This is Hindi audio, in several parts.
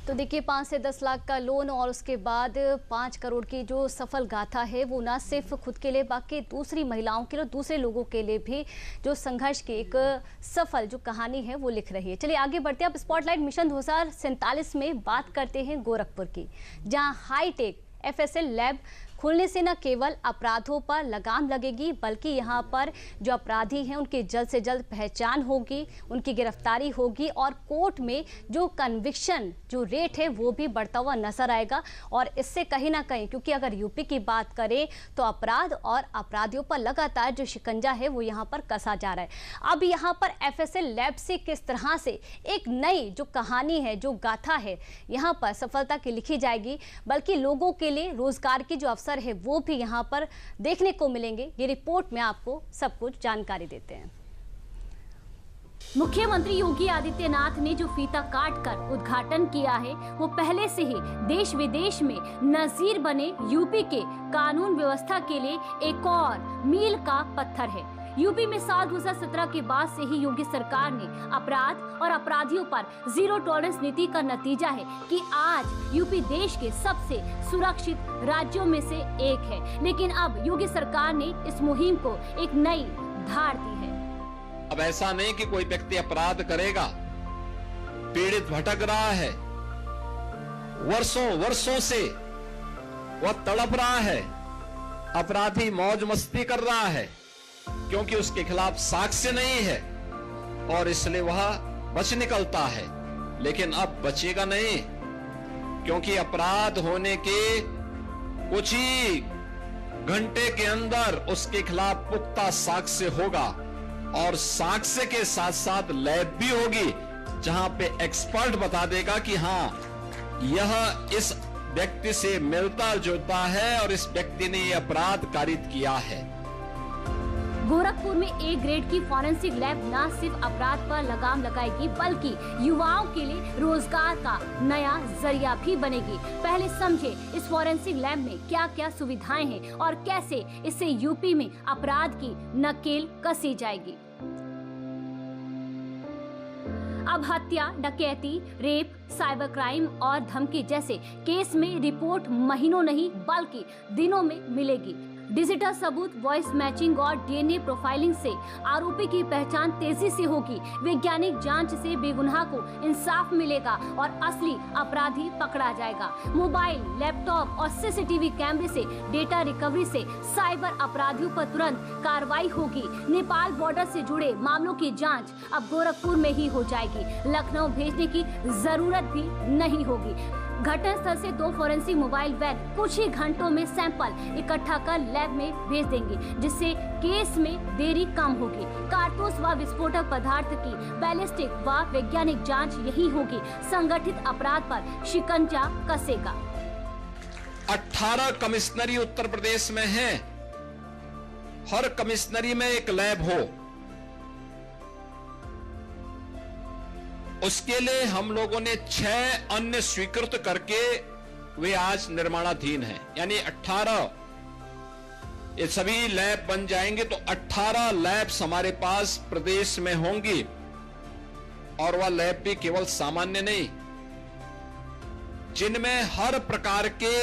तो देखिए 5 से 10 लाख का लोन और उसके बाद 5 करोड़ की जो सफल गाथा है वो ना सिर्फ खुद के लिए बाकी दूसरी महिलाओं के लिए दूसरे लोगों के लिए भी जो संघर्ष की एक सफल जो कहानी है वो लिख रही है। चलिए आगे बढ़ते हैं। अब स्पॉटलाइट मिशन 2047 में बात करते हैं गोरखपुर की, जहां हाईटेक FSL लैब खुलने से न केवल अपराधों पर लगाम लगेगी बल्कि यहाँ पर जो अपराधी हैं उनकी जल्द से जल्द पहचान होगी, उनकी गिरफ्तारी होगी और कोर्ट में जो कन्विक्शन जो रेट है वो भी बढ़ता हुआ नजर आएगा। और इससे कहीं ना कहीं, क्योंकि अगर यूपी की बात करें तो अपराध और अपराधियों पर लगातार जो शिकंजा है वो यहाँ पर कसा जा रहा है। अब यहाँ पर FSL लैब से किस तरह से एक नई जो कहानी है, जो गाथा है यहाँ पर सफलता की लिखी जाएगी, बल्कि लोगों के लिए रोजगार की जो अवसर है वो भी यहाँ पर देखने को मिलेंगे। ये रिपोर्ट में आपको सब कुछ जानकारी देते हैं। मुख्यमंत्री योगी आदित्यनाथ ने जो फीता काट कर उद्घाटन किया है वो पहले से ही देश विदेश में नजीर बने यूपी के कानून व्यवस्था के लिए एक और मील का पत्थर है। यूपी में साल 2017 के बाद से ही योगी सरकार ने अपराध और अपराधियों पर जीरो टॉलरेंस नीति का नतीजा है कि आज यूपी देश के सबसे सुरक्षित राज्यों में से एक है। लेकिन अब योगी सरकार ने इस मुहिम को एक नई धार दी है। अब ऐसा नहीं कि कोई व्यक्ति अपराध करेगा, पीड़ित भटक रहा है, वर्षों से वह तड़प रहा है, अपराधी मौज मस्ती कर रहा है क्योंकि उसके खिलाफ साक्ष्य नहीं है और इसलिए वह बच निकलता है। लेकिन अब बचेगा नहीं, क्योंकि अपराध होने के कुछ ही घंटे के अंदर उसके खिलाफ पुख्ता साक्ष्य होगा और साक्ष्य के साथ साथ लैब भी होगी जहां पे एक्सपर्ट बता देगा कि हां यह इस व्यक्ति से मिलता जुलता है और इस व्यक्ति ने यह अपराध कारित किया है। गोरखपुर में A ग्रेड की फॉरेंसिक लैब न सिर्फ अपराध पर लगाम लगाएगी बल्कि युवाओं के लिए रोजगार का नया जरिया भी बनेगी। पहले समझे इस फॉरेंसिक लैब में क्या क्या सुविधाएं हैं और कैसे इससे यूपी में अपराध की नकेल कसी जाएगी। अब हत्या, डकैती, रेप, साइबर क्राइम और धमकी जैसे केस में रिपोर्ट महीनों नहीं बल्कि दिनों में मिलेगी। डिजिटल सबूत, वॉइस मैचिंग और DNA प्रोफाइलिंग से आरोपी की पहचान तेजी से होगी। वैज्ञानिक जांच से बेगुनाह को इंसाफ मिलेगा और असली अपराधी पकड़ा जाएगा। मोबाइल, लैपटॉप और CCTV कैमरे से डेटा रिकवरी से साइबर अपराधियों पर तुरंत कार्रवाई होगी। नेपाल बॉर्डर से जुड़े मामलों की जांच अब गोरखपुर में ही हो जाएगी। लखनऊ भेजने की जरूरत भी नहीं होगी। घटनास्थल से 2 फॉरेंसिक मोबाइल वैन कुछ ही घंटों में सैंपल इकट्ठा कर लैब में भेज देंगे, जिससे केस में देरी कम होगी। कारतूस व विस्फोटक पदार्थ की बैलिस्टिक व वैज्ञानिक जांच यही होगी। संगठित अपराध पर शिकंजा कसेगा। 18 कमिश्नरी उत्तर प्रदेश में हैं। हर कमिश्नरी में एक लैब हो, उसके लिए हम लोगों ने 6 अन्य स्वीकृत करके वे आज निर्माणाधीन हैं। यानी 18 ये सभी लैब बन जाएंगे तो 18 लैब्स हमारे पास प्रदेश में होंगी। और वह लैब भी केवल सामान्य नहीं, जिनमें हर प्रकार के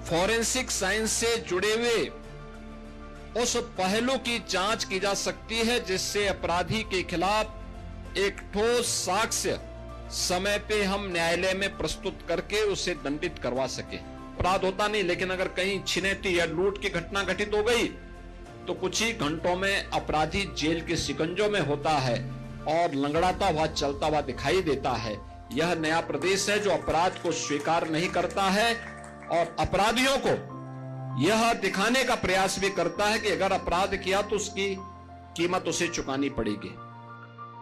फॉरेंसिक साइंस से जुड़े हुए उस पहलू की जांच की जा सकती है जिससे अपराधी के खिलाफ एक ठोस साक्ष्य समय पे हम न्यायालय में प्रस्तुत करके उसे दंडित करवा सके। अपराध होता नहीं, लेकिन अगर कहीं छिनैती या लूट की घटना घटित हो गई तो कुछ ही घंटों में अपराधी जेल के शिकंजों में होता है और लंगड़ाता हुआ चलता हुआ दिखाई देता है। यह नया प्रदेश है जो अपराध को स्वीकार नहीं करता है और अपराधियों को यह दिखाने का प्रयास भी करता है कि अगर अपराध किया तो उसकी कीमत उसे चुकानी पड़ेगी।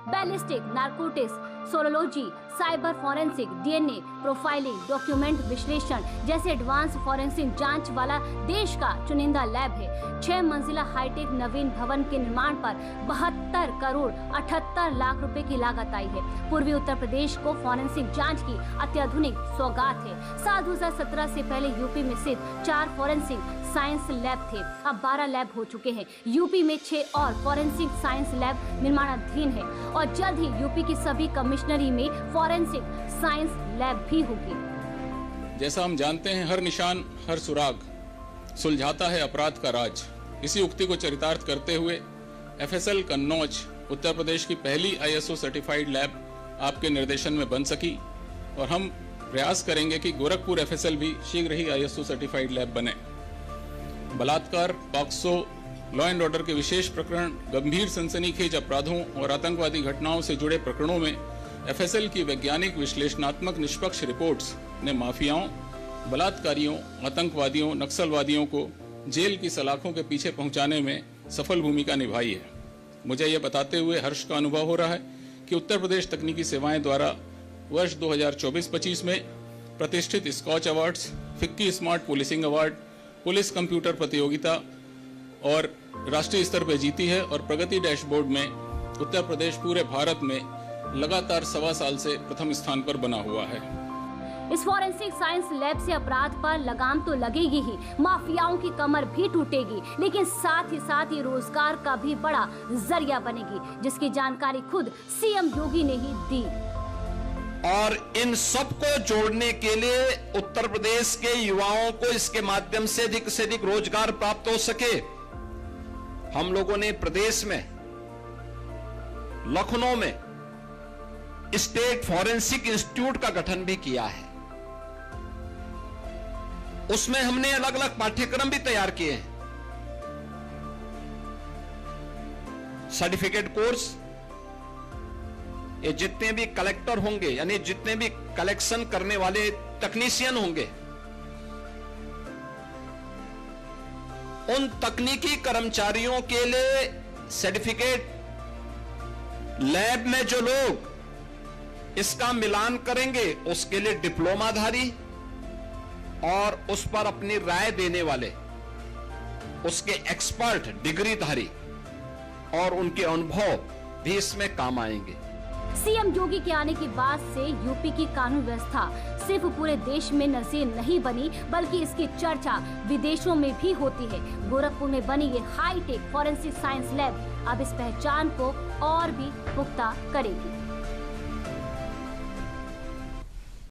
Ballistic, narcotics, saurology, cyber forensic, DNA profiling, document विश्लेषण जैसे एडवांस फॉरेंसिक जांच वाला देश का चुनिंदा लैब है। 6 मंजिला हाईटेक नवीन भवन के निर्माण पर 72 करोड़ 78 लाख रुपए की लागत आई है। पूर्वी उत्तर प्रदेश को फॉरेंसिक जांच की अत्याधुनिक सौगात है। साल 2017 से पहले यूपी में सिर्फ 4 फॉरेंसिक साइंस लैब थे, अब 12 लैब हो चुके हैं। यूपी में 6 और फॉरेंसिक साइंस लैब निर्माणाधीन है और जल्द ही यूपी की सभी कमिश्नरी में फॉरेंसिक साइंस लैब भी होगी। जैसा हम जानते हैं, हर निशान हर सुराग सुलझाता है अपराध का राज। इसी उक्ति को चरितार्थ करते हुए FSL कन्नौज उत्तर प्रदेश की पहली ISO सर्टिफाइड लैब आपके निर्देशन में बन सकी और हम प्रयास करेंगे कि गोरखपुर FSL भी शीघ्र ही ISO सर्टिफाइड लैब बने। बलात्कार, पॉक्सो, लॉ एंड ऑर्डर के विशेष प्रकरण, गंभीर सनसनीखेज अपराधों और आतंकवादी घटनाओं से जुड़े प्रकरणों में FSL की वैज्ञानिक विश्लेषणात्मक निष्पक्ष रिपोर्ट्स ने माफियाओं, बलात्कारियों, आतंकवादियों, नक्सलवादियों को जेल की सलाखों के पीछे पहुंचाने में सफल भूमिका निभाई है। मुझे यह बताते हुए हर्ष का अनुभव हो रहा है कि उत्तर प्रदेश तकनीकी सेवाएं द्वारा वर्ष 2024-25 में प्रतिष्ठित Scotch awards, FICCI smart policing award, police computer प्रतियोगिता और राष्ट्रीय स्तर पर जीती है और प्रगति डैशबोर्ड में उत्तर प्रदेश पूरे भारत में लगातार 1.25 साल से प्रथम स्थान पर बना हुआ है। इस फॉरेंसिक साइंस लैब से अपराध पर लगाम तो लगेगी ही, माफियाओं की कमर भी टूटेगी, लेकिन साथ ही साथ ये रोजगार का भी बड़ा जरिया बनेगी, जिसकी जानकारी खुद CM योगी ने ही दी। और इन सबको जोड़ने के लिए उत्तर प्रदेश के युवाओं को इसके माध्यम से अधिक रोजगार प्राप्त हो सके, हम लोगों ने प्रदेश में लखनऊ में स्टेट फॉरेंसिक इंस्टीट्यूट का गठन भी किया है। उसमें हमने अलग अलग पाठ्यक्रम भी तैयार किए हैं, सर्टिफिकेट कोर्स। ये जितने भी कलेक्टर होंगे, यानी जितने भी कलेक्शन करने वाले टेक्नीशियन होंगे, उन तकनीकी कर्मचारियों के लिए सर्टिफिकेट, लैब में जो लोग इसका मिलान करेंगे उसके लिए डिप्लोमाधारी और उस पर अपनी राय देने वाले उसके एक्सपर्ट डिग्रीधारी और उनके अनुभव भी इसमें काम आएंगे। CM योगी के आने के बाद से यूपी की कानून व्यवस्था सिर्फ पूरे देश में नजीर नहीं बनी, बल्कि इसकी चर्चा विदेशों में भी होती है। गोरखपुर में बनी ये हाईटेक फॉरेंसिक साइंस लैब अब इस पहचान को और भी पुख्ता करेगी।